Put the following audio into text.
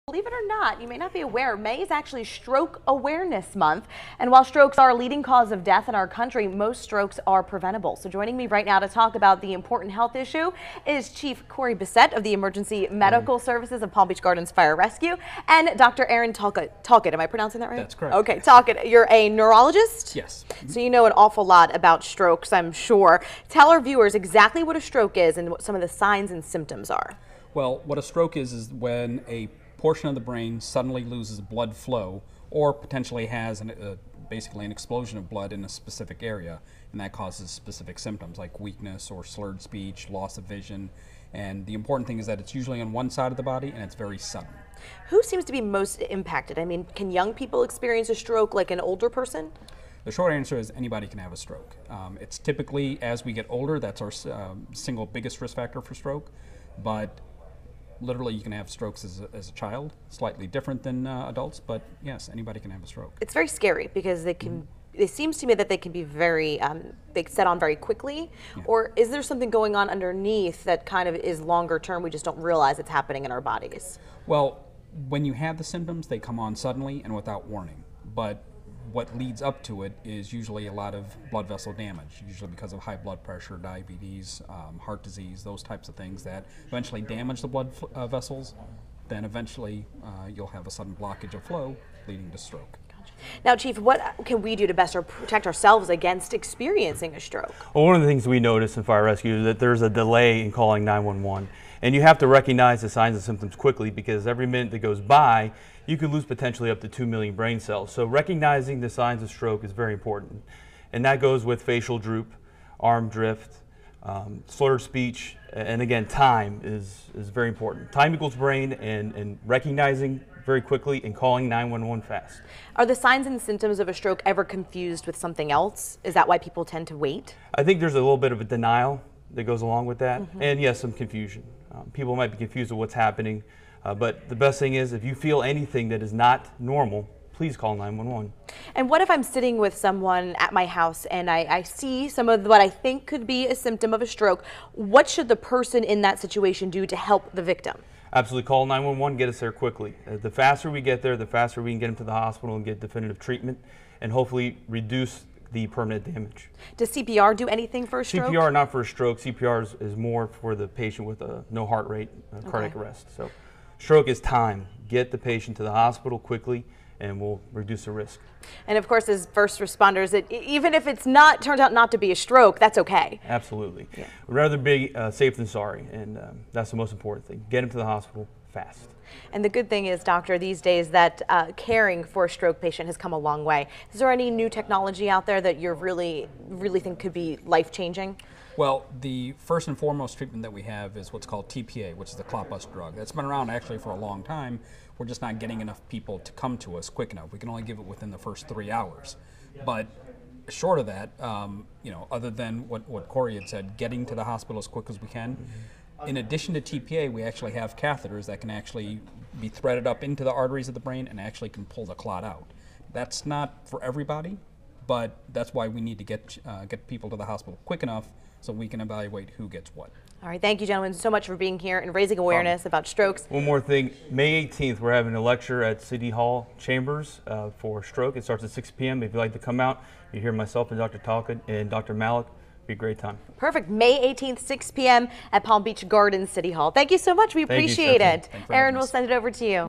Believe it or not, you may not be aware, May is actually Stroke Awareness Month. And while strokes are a leading cause of death in our country, most strokes are preventable. So joining me right now to talk about the important health issue is Chief Corey Bissett of the Emergency Medical Services of Palm Beach Gardens Fire Rescue and Dr. Aaron Talcott. Am I pronouncing that right? That's correct. Okay, Talcott. You're a neurologist? Yes. So you know an awful lot about strokes, I'm sure. Tell our viewers exactly what a stroke is and what some of the signs and symptoms are. Well, what a stroke is when a portion of the brain suddenly loses blood flow or potentially has basically an explosion of blood in a specific area, and that causes specific symptoms like weakness or slurred speech, loss of vision. And the important thing is that it's usually on one side of the body and it's very sudden. Who seems to be most impacted? I mean, can young people experience a stroke like an older person? The short answer is anybody can have a stroke. It's typically, as we get older, that's our single biggest risk factor for stroke, but literally you can have strokes as a child, slightly different than adults, but yes, anybody can have a stroke. It's very scary because they can, it seems to me that they can be very, they set on very quickly, or is there something going on underneath that kind of is longer term, we just don't realize it's happening in our bodies? Well, when you have the symptoms, they come on suddenly and without warning, but what leads up to it is usually a lot of blood vessel damage, usually because of high blood pressure, diabetes, heart disease, those types of things that eventually damage the blood vessels. Then eventually you'll have a sudden blockage of flow leading to stroke. Gotcha. Now, Chief, what can we do to best protect ourselves against experiencing a stroke? Well, one of the things we notice in fire rescue is that there's a delay in calling 911. And you have to recognize the signs and symptoms quickly, because every minute that goes by, you could lose potentially up to 2 million brain cells. So recognizing the signs of stroke is very important. And that goes with facial droop, arm drift, slurred speech, and again, time is very important. Time equals brain, and recognizing very quickly and calling 911 fast. Are the signs and symptoms of a stroke ever confused with something else? Is that why people tend to wait? I think there's a little bit of a denial that goes along with that, and yes, some confusion. People might be confused with what's happening, but the best thing is if you feel anything that is not normal, please call 911. And what if I'm sitting with someone at my house and I see some of what I think could be a symptom of a stroke? What should the person in that situation do to help the victim? Absolutely, call 911, get us there quickly. The faster we get there, the faster we can get them to the hospital and get definitive treatment and hopefully reduce the permanent damage. Does CPR do anything for a stroke? CPR not for a stroke. CPR is more for the patient with a no heart rate, cardiac arrest. So stroke is time. Get the patient to the hospital quickly and we'll reduce the risk. And of course, as first responders, even if it's not, turns out not to be a stroke, that's okay. Absolutely. Yeah. We'd rather be safe than sorry, and that's the most important thing. Get them to the hospital fast. And the good thing is, doctor, these days that caring for a stroke patient has come a long way. Is there any new technology out there that you really think could be life-changing? Well, the first and foremost treatment that we have is what's called TPA, which is the clot bust drug. That's been around actually for a long time. We're just not getting enough people to come to us quick enough. We can only give it within the first 3 hours. But short of that, you know, other than what Corey had said, getting to the hospital as quick as we can. In addition to TPA, we actually have catheters that can actually be threaded up into the arteries of the brain and actually can pull the clot out. That's not for everybody, but that's why we need to get people to the hospital quick enough so we can evaluate who gets what. All right, thank you, gentlemen, so much for being here and raising awareness about strokes. One more thing, May 18th, we're having a lecture at City Hall Chambers for stroke. It starts at 6 p.m. If you'd like to come out, you hear myself and Dr. Talcott and Dr. Malik. It'd be a great time. Perfect. May 18th, 6 p.m. at Palm Beach Gardens City Hall. Thank you so much. We appreciate it. Aaron, we'll send it over to you.